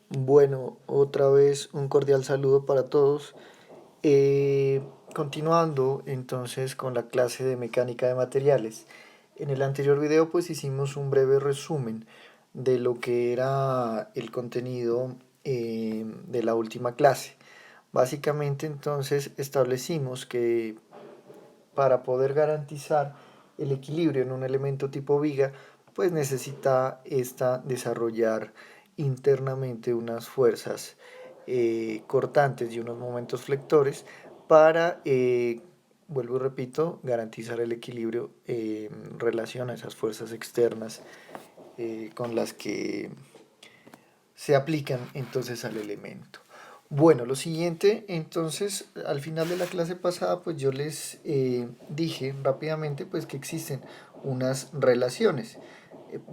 Bueno, otra vez un cordial saludo para todos. Continuando entonces con la clase de mecánica de materiales. En el anterior video pues hicimos un breve resumen de lo que era el contenido de la última clase. Básicamente entonces establecimos que para poder garantizar el equilibrio en un elemento tipo viga, pues necesita esta desarrollar internamente unas fuerzas cortantes y unos momentos flectores para, vuelvo y repito, garantizar el equilibrio en relación a esas fuerzas externas con las que se aplican entonces al elemento. Bueno, lo siguiente, entonces, al final de la clase pasada, pues yo les dije rápidamente, pues que existen unas relaciones.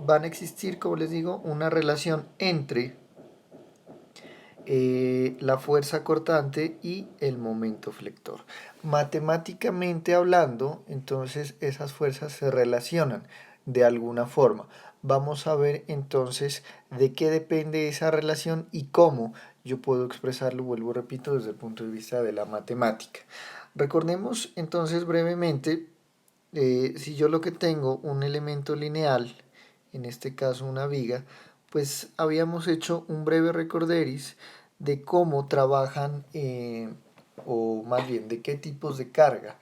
Van a existir, como les digo, una relación entre la fuerza cortante y el momento flector. Matemáticamente hablando, entonces esas fuerzas se relacionan de alguna forma. Vamos a ver entonces de qué depende esa relación y cómo yo puedo expresarlo, vuelvo repito, desde el punto de vista de la matemática. Recordemos entonces brevemente, si yo lo que tengo un elemento lineal, en este caso una viga, pues habíamos hecho un breve recorderis de cómo trabajan, o más bien de qué tipos de carga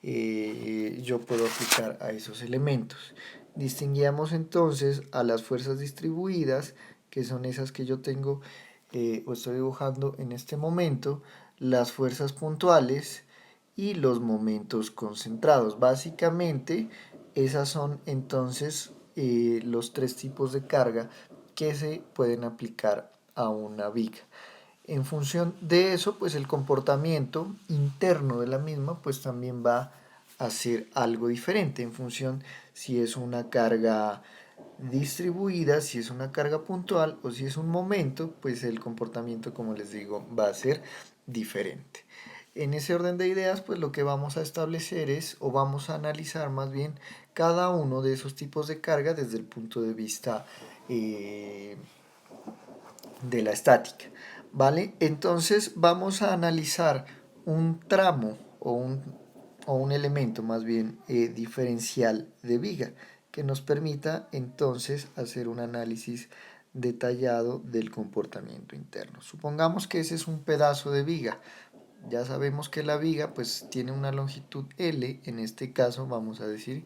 yo puedo aplicar a esos elementos. Distinguíamos entonces a las fuerzas distribuidas, que son esas que yo tengo o estoy dibujando en este momento, las fuerzas puntuales y los momentos concentrados. Básicamente, esas son entonces los tres tipos de carga que se pueden aplicar a una viga. En función de eso, pues el comportamiento interno de la misma, pues también va a ser algo diferente en función si es una carga distribuida, si es una carga puntual o si es un momento, pues el comportamiento, como les digo, va a ser diferente. En ese orden de ideas, pues lo que vamos a establecer es, o vamos a analizar más bien, cada uno de esos tipos de carga desde el punto de vista de la estática. ¿Vale? Entonces vamos a analizar un tramo o un elemento más bien diferencial de viga que nos permita entonces hacer un análisis detallado del comportamiento interno. Supongamos que ese es un pedazo de viga. Ya sabemos que la viga pues tiene una longitud L, en este caso vamos a decir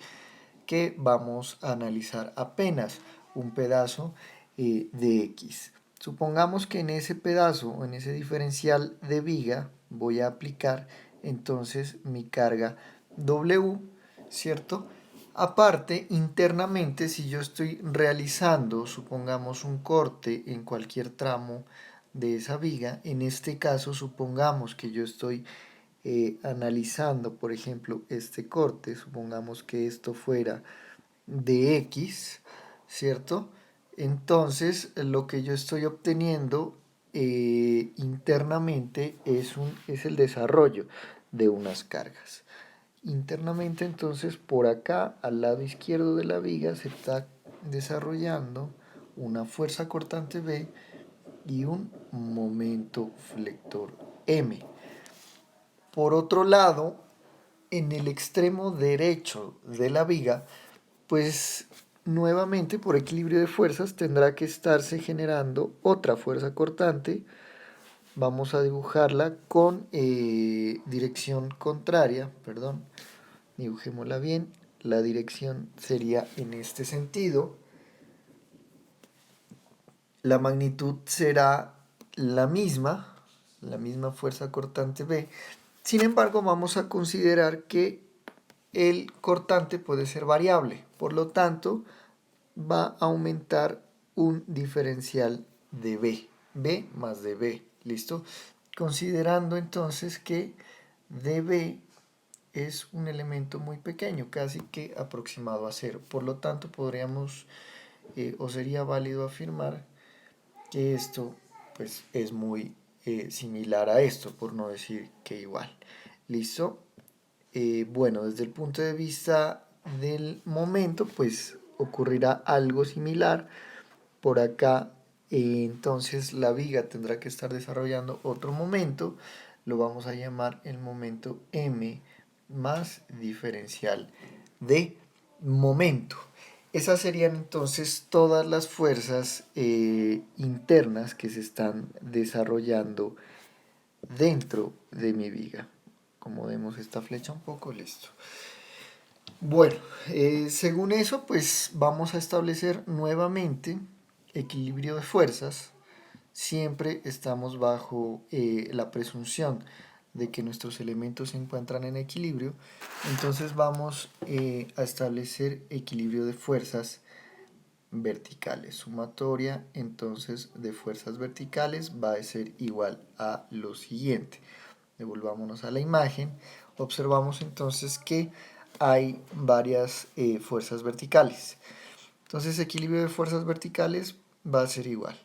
que vamos a analizar apenas un pedazo de X. Supongamos que en ese pedazo o en ese diferencial de viga voy a aplicar entonces mi carga W, ¿cierto? Aparte, internamente, si yo estoy realizando, supongamos, un corte en cualquier tramo de esa viga, en este caso, supongamos que yo estoy analizando, por ejemplo, este corte, supongamos que esto fuera de X, ¿cierto? Entonces, lo que yo estoy obteniendo internamente es el desarrollo de unas cargas. Internamente, entonces, por acá, al lado izquierdo de la viga, se está desarrollando una fuerza cortante B y un momento flector M. Por otro lado, en el extremo derecho de la viga, pues nuevamente por equilibrio de fuerzas tendrá que estarse generando otra fuerza cortante. Vamos a dibujarla con dirección contraria, perdón, dibujémosla bien. La dirección sería en este sentido. La magnitud será la misma fuerza cortante B. Sin embargo, vamos a considerar que el cortante puede ser variable. Por lo tanto, va a aumentar un diferencial de B. B más de B. ¿Listo? Considerando entonces que dB es un elemento muy pequeño, casi que aproximado a cero. Por lo tanto, podríamos o sería válido afirmar que esto pues es muy similar a esto, por no decir que igual. ¿Listo? Bueno, desde el punto de vista del momento, pues ocurrirá algo similar. Por acá entonces la viga tendrá que estar desarrollando otro momento, lo vamos a llamar el momento M más diferencial de momento. Esas serían entonces todas las fuerzas internas que se están desarrollando dentro de mi viga. Acomodemos esta flecha un poco, listo. Bueno, según eso, pues vamos a establecer nuevamente equilibrio de fuerzas. Siempre estamos bajo la presunción de que nuestros elementos se encuentran en equilibrio. Entonces vamos a establecer equilibrio de fuerzas verticales. Sumatoria entonces de fuerzas verticales va a ser igual a lo siguiente. Devolvámonos a la imagen. Observamos entonces que hay varias fuerzas verticales. Entonces equilibrio de fuerzas verticales va a ser igual.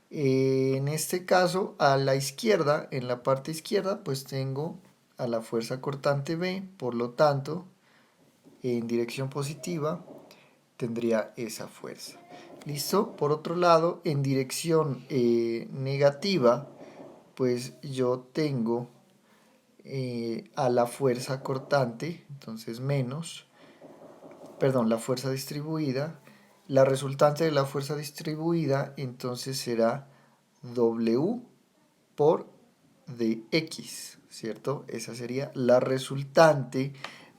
En este caso, a la izquierda, en la parte izquierda, pues tengo a la fuerza cortante B, por lo tanto, en dirección positiva tendría esa fuerza. ¿Listo? Por otro lado, en dirección negativa, pues yo tengo a la fuerza cortante, entonces menos, perdón, la fuerza distribuida. La resultante de la fuerza distribuida entonces será W por dx, ¿cierto? Esa sería la resultante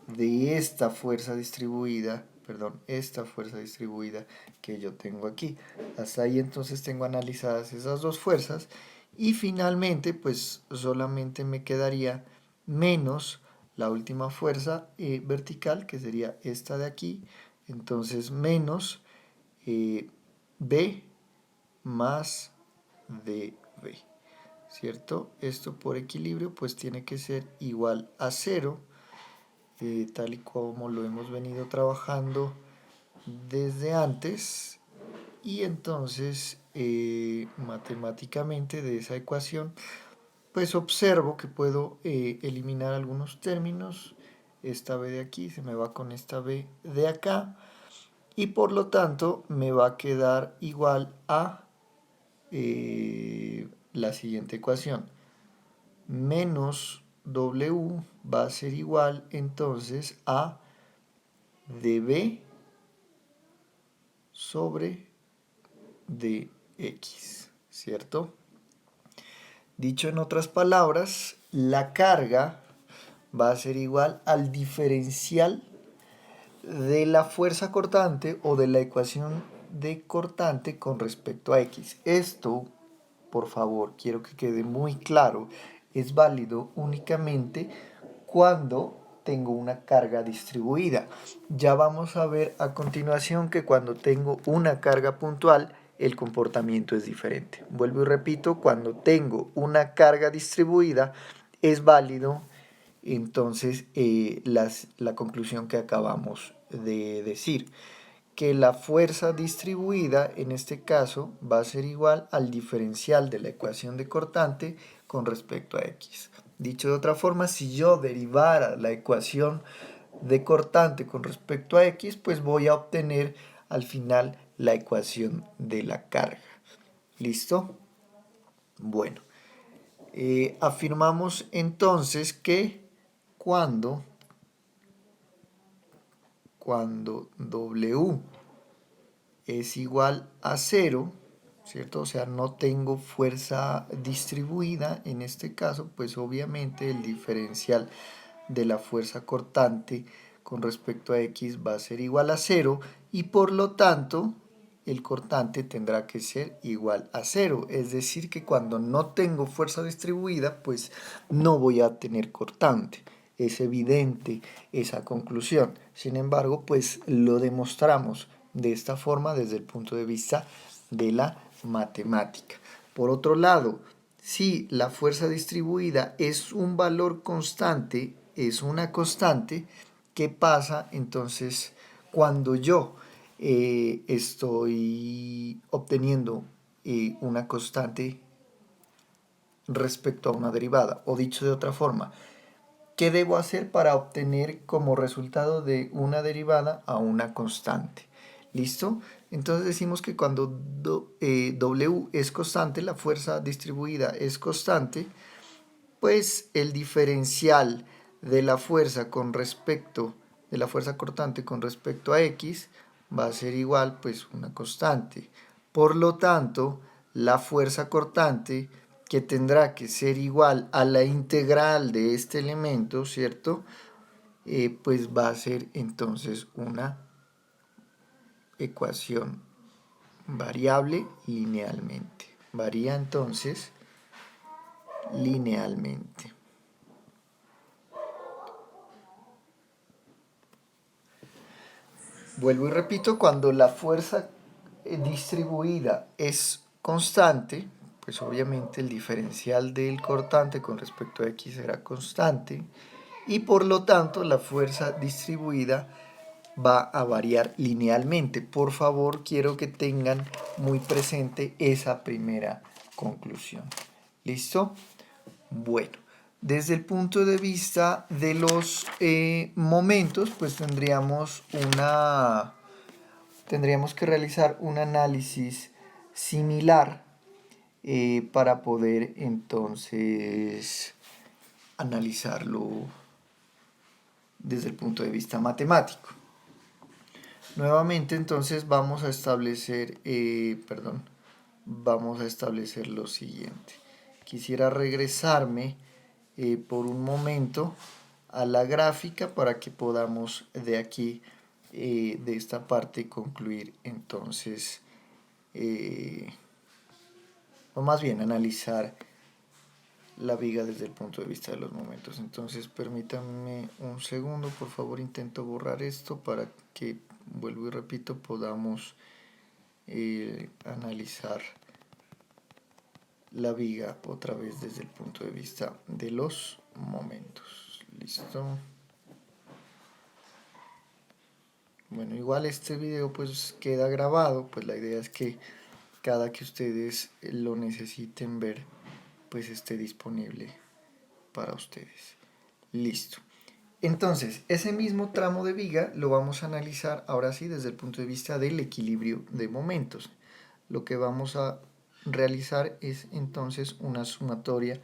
de esta fuerza distribuida, perdón, esta fuerza distribuida que yo tengo aquí. Hasta ahí entonces tengo analizadas esas dos fuerzas y finalmente pues solamente me quedaría menos la última fuerza vertical, que sería esta de aquí, entonces menos B más dB, ¿cierto? Esto por equilibrio pues tiene que ser igual a 0, tal y como lo hemos venido trabajando desde antes, y entonces matemáticamente de esa ecuación pues observo que puedo eliminar algunos términos. Esta B de aquí se me va con esta B de acá y por lo tanto me va a quedar igual a la siguiente ecuación. Menos W va a ser igual entonces a dB sobre dx, ¿cierto? Dicho en otras palabras, la carga va a ser igual al diferencial de la fuerza cortante o de la ecuación de cortante con respecto a x. Esto, por favor, quiero que quede muy claro, es válido únicamente cuando tengo una carga distribuida. Ya vamos a ver a continuación que cuando tengo una carga puntual, el comportamiento es diferente. Vuelvo y repito, cuando tengo una carga distribuida, es válido entonces la conclusión que acabamos de decir, que la fuerza distribuida en este caso va a ser igual al diferencial de la ecuación de cortante con respecto a x. Dicho de otra forma, si yo derivara la ecuación de cortante con respecto a x, pues voy a obtener al final la ecuación de la carga. ¿Listo? Bueno, afirmamos entonces que cuando W es igual a 0, ¿cierto? O sea, no tengo fuerza distribuida en este caso, pues obviamente el diferencial de la fuerza cortante con respecto a x va a ser igual a 0 y por lo tanto el cortante tendrá que ser igual a 0. Es decir, que cuando no tengo fuerza distribuida, pues no voy a tener cortante. Es evidente esa conclusión. Sin embargo, pues lo demostramos de esta forma desde el punto de vista de la matemática. Por otro lado, si la fuerza distribuida es un valor constante, es una constante, ¿qué pasa entonces cuando yo estoy obteniendo una constante respecto a una derivada? O dicho de otra forma, ¿qué debo hacer para obtener como resultado de una derivada a una constante? ¿Listo? Entonces decimos que cuando W es constante, la fuerza distribuida es constante, pues el diferencial de la fuerza con respecto de la fuerza cortante con respecto a X va a ser igual pues una constante. Por lo tanto, la fuerza cortante, que tendrá que ser igual a la integral de este elemento, ¿cierto? Pues va a ser entonces una ecuación variable linealmente. Varía entonces linealmente. Vuelvo y repito, cuando la fuerza distribuida es constante, pues obviamente el diferencial del cortante con respecto a X será constante y por lo tanto la fuerza distribuida va a variar linealmente. Por favor, quiero que tengan muy presente esa primera conclusión. ¿Listo? Bueno, desde el punto de vista de los momentos, pues tendríamos que realizar un análisis similar para poder entonces analizarlo desde el punto de vista matemático. Nuevamente entonces vamos a establecer lo siguiente. Quisiera regresarme por un momento a la gráfica para que podamos de aquí, de esta parte, concluir entonces, o más bien analizar la viga desde el punto de vista de los momentos. Entonces permítanme un segundo, por favor intento borrar esto para que, vuelvo y repito, podamos analizar la viga otra vez desde el punto de vista de los momentos. Listo. Bueno, igual este video pues queda grabado, pues la idea es que cada que ustedes lo necesiten ver pues esté disponible para ustedes. Listo. Entonces, ese mismo tramo de viga lo vamos a analizar ahora sí desde el punto de vista del equilibrio de momentos. Lo que vamos a realizar es entonces una sumatoria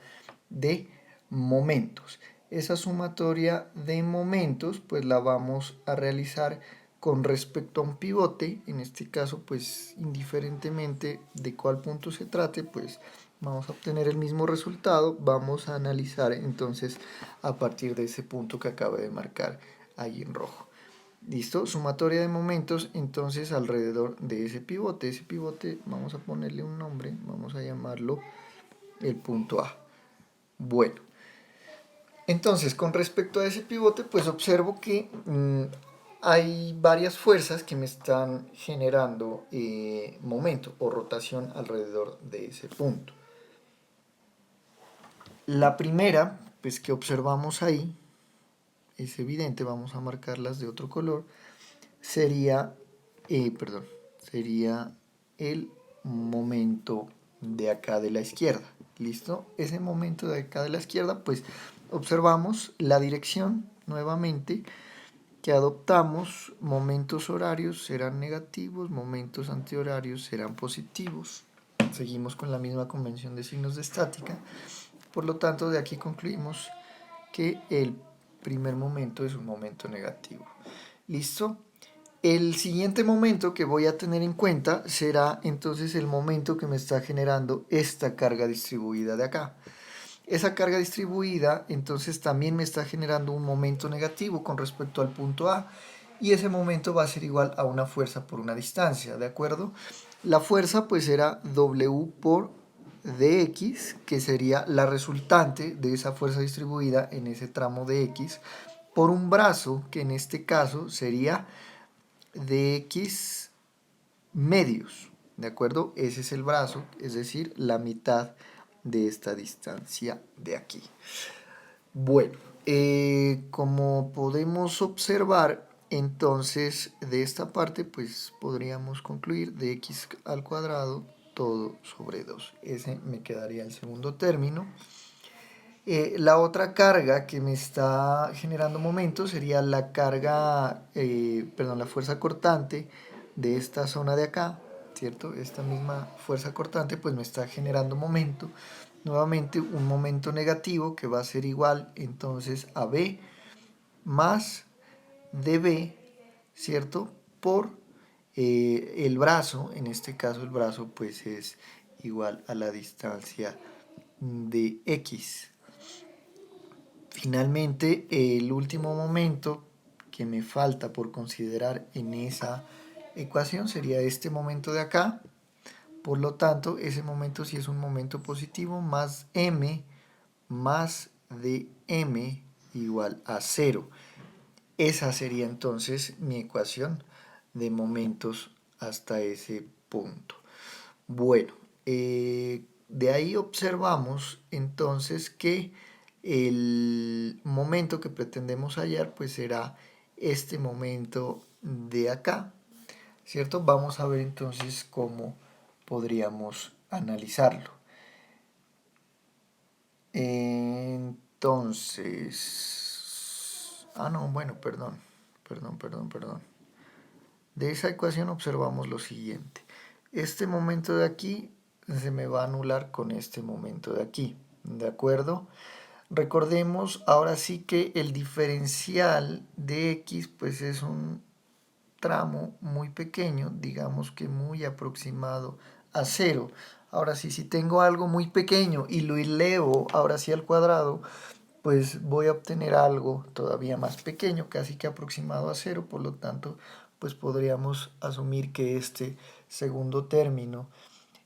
de momentos. Esa sumatoria de momentos pues la vamos a realizar con respecto a un pivote, en este caso pues indiferentemente de cuál punto se trate, pues vamos a obtener el mismo resultado. Vamos a analizar entonces a partir de ese punto que acabo de marcar ahí en rojo. ¿Listo? Sumatoria de momentos entonces alrededor de ese pivote. Ese pivote vamos a ponerle un nombre, vamos a llamarlo el punto A. Bueno, entonces con respecto a ese pivote pues observo que hay varias fuerzas que me están generando momento o rotación alrededor de ese punto. La primera pues que observamos ahí es evidente, vamos a marcarlas de otro color, sería el momento de acá de la izquierda. ¿Listo? Ese momento de acá de la izquierda, pues observamos la dirección nuevamente que adoptamos. Momentos horarios serán negativos, momentos antihorarios serán positivos. Seguimos con la misma convención de signos de estática. Por lo tanto, de aquí concluimos que el primer momento es un momento negativo. ¿Listo? El siguiente momento que voy a tener en cuenta será entonces el momento que me está generando esta carga distribuida de acá. Esa carga distribuida entonces también me está generando un momento negativo con respecto al punto A y ese momento va a ser igual a una fuerza por una distancia, ¿de acuerdo? La fuerza pues será W por dx, que sería la resultante de esa fuerza distribuida en ese tramo de x, por un brazo que en este caso sería dx medios, ¿de acuerdo? Ese es el brazo, es decir, la mitad de esta distancia de aquí. Bueno, como podemos observar, entonces de esta parte pues podríamos concluir de x al cuadrado todo sobre 2. Ese me quedaría el segundo término. La otra carga que me está generando momentos sería la carga, la fuerza cortante de esta zona de acá, ¿cierto? Esta misma fuerza cortante pues me está generando momento, nuevamente un momento negativo que va a ser igual entonces a B más dB, ¿cierto? Por el brazo, en este caso el brazo pues es igual a la distancia de X. Finalmente, el último momento que me falta por considerar en esa ecuación sería este momento de acá. Por lo tanto, ese momento sí es un momento positivo más m más de m igual a 0. Esa sería entonces mi ecuación de momentos hasta ese punto. Bueno, de ahí observamos entonces que el momento que pretendemos hallar pues será este momento de acá, ¿cierto? Vamos a ver entonces cómo podríamos analizarlo. Entonces, no, bueno, perdón. De esa ecuación observamos lo siguiente. Este momento de aquí se me va a anular con este momento de aquí, ¿de acuerdo? Recordemos ahora sí que el diferencial de x pues es un tramo muy pequeño, digamos que muy aproximado a 0. Ahora sí, si tengo algo muy pequeño y lo elevo ahora sí al cuadrado, pues voy a obtener algo todavía más pequeño, casi que aproximado a 0, por lo tanto, pues podríamos asumir que este segundo término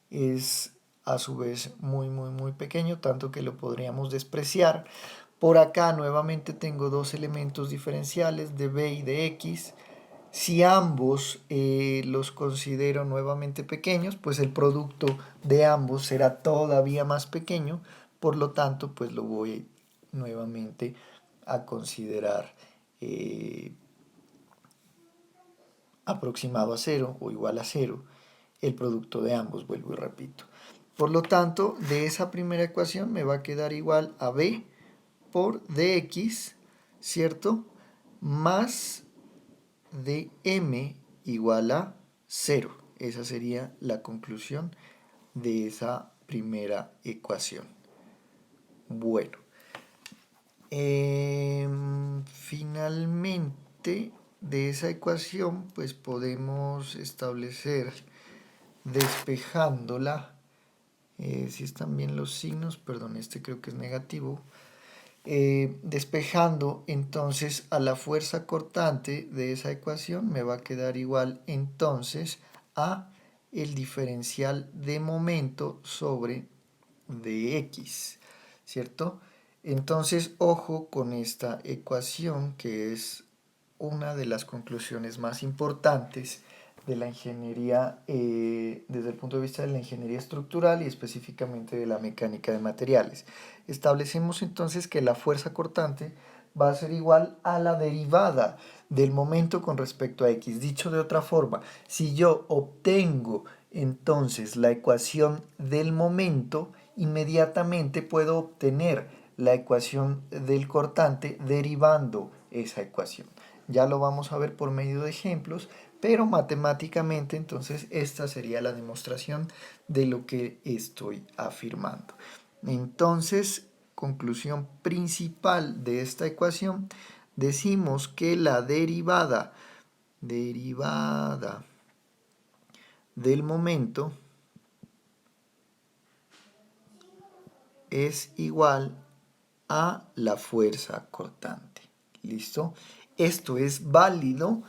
es a su vez muy pequeño, tanto que lo podríamos despreciar. Por acá nuevamente tengo dos elementos diferenciales de b y de x. Si ambos los considero nuevamente pequeños, pues el producto de ambos será todavía más pequeño, por lo tanto, pues lo voy nuevamente a considerar aproximado a 0 o igual a 0 el producto de ambos, vuelvo y repito. Por lo tanto, de esa primera ecuación me va a quedar igual a b por dx, ¿cierto? Más dm igual a 0. Esa sería la conclusión de esa primera ecuación. Bueno, finalmente de esa ecuación pues podemos establecer despejándola, si están bien los signos, perdón, este creo que es negativo, despejando entonces a la fuerza cortante de esa ecuación me va a quedar igual entonces a el diferencial de momento sobre dx, ¿cierto? Entonces, ojo con esta ecuación que es una de las conclusiones más importantes de la ingeniería desde el punto de vista de la ingeniería estructural y específicamente de la mecánica de materiales. Establecemos entonces que la fuerza cortante va a ser igual a la derivada del momento con respecto a x. Dicho de otra forma, si yo obtengo entonces la ecuación del momento, inmediatamente puedo obtener la ecuación del cortante derivando esa ecuación. Ya lo vamos a ver por medio de ejemplos, pero matemáticamente entonces esta sería la demostración de lo que estoy afirmando. Entonces, conclusión principal de esta ecuación, decimos que la derivada del momento es igual a la fuerza cortante. ¿Listo? Esto es válido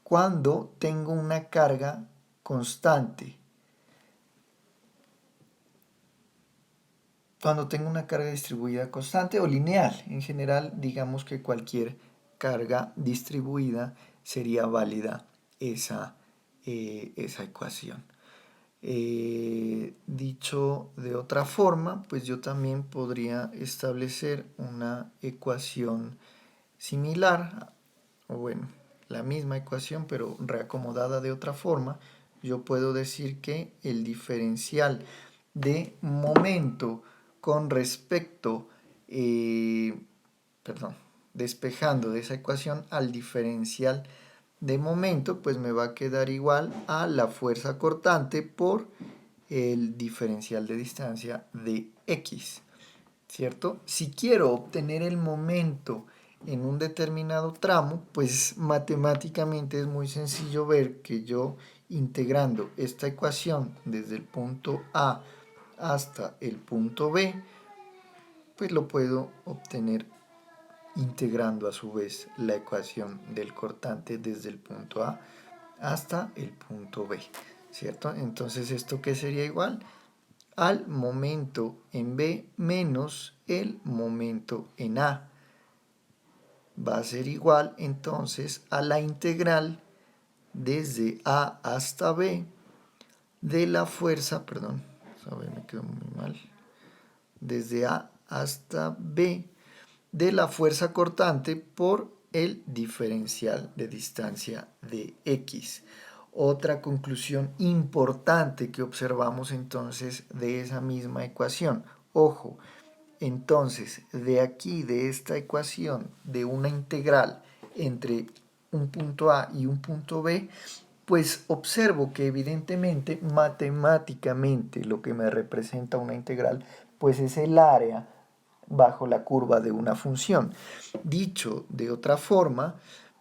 cuando tengo una carga constante. Cuando tengo una carga distribuida constante o lineal. En general, digamos que cualquier carga distribuida sería válida esa ecuación. Dicho de otra forma, pues yo también podría establecer una ecuación similar, o bueno, la misma ecuación, pero reacomodada de otra forma. Yo puedo decir que el diferencial de momento con respecto, despejando de esa ecuación al diferencial de momento, pues me va a quedar igual a la fuerza cortante por el diferencial de distancia de X, ¿cierto? Si quiero obtener el momento en un determinado tramo, pues matemáticamente es muy sencillo ver que yo integrando esta ecuación desde el punto A hasta el punto B, pues lo puedo obtener integrando a su vez la ecuación del cortante desde el punto A hasta el punto B, ¿cierto? Entonces, ¿esto qué sería igual? Al momento en B menos el momento en A. Va a ser igual entonces a la integral desde A hasta B de la fuerza, perdón, a ver, me quedó muy mal, desde A hasta B de la fuerza cortante por el diferencial de distancia de X. Otra conclusión importante que observamos entonces de esa misma ecuación. Ojo, entonces de aquí, de esta ecuación, de una integral entre un punto A y un punto B, pues observo que evidentemente matemáticamente lo que me representa una integral pues es el área bajo la curva de una función. Dicho de otra forma,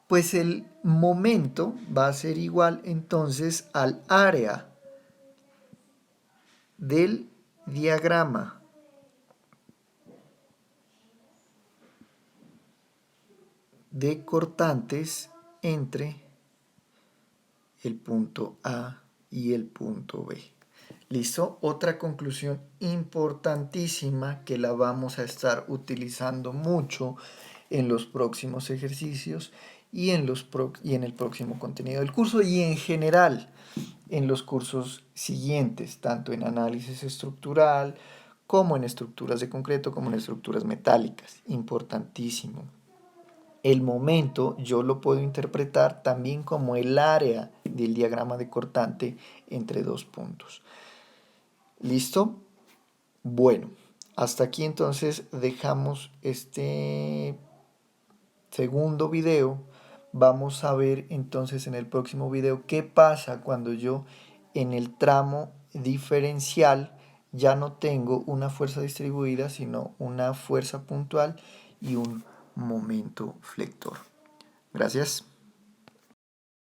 pues el momento va a ser igual entonces al área del diagrama de cortantes entre el punto A y el punto B. ¿Listo? Otra conclusión importantísima que la vamos a estar utilizando mucho en los próximos ejercicios y en el próximo contenido del curso y en general en los cursos siguientes, tanto en análisis estructural como en estructuras de concreto, como en estructuras metálicas. Importantísimo. El momento yo lo puedo interpretar también como el área del diagrama de cortante entre dos puntos. ¿Listo? Bueno, hasta aquí entonces dejamos este segundo video. Vamos a ver entonces en el próximo video qué pasa cuando yo en el tramo diferencial ya no tengo una fuerza distribuida, sino una fuerza puntual y un momento flector. Gracias.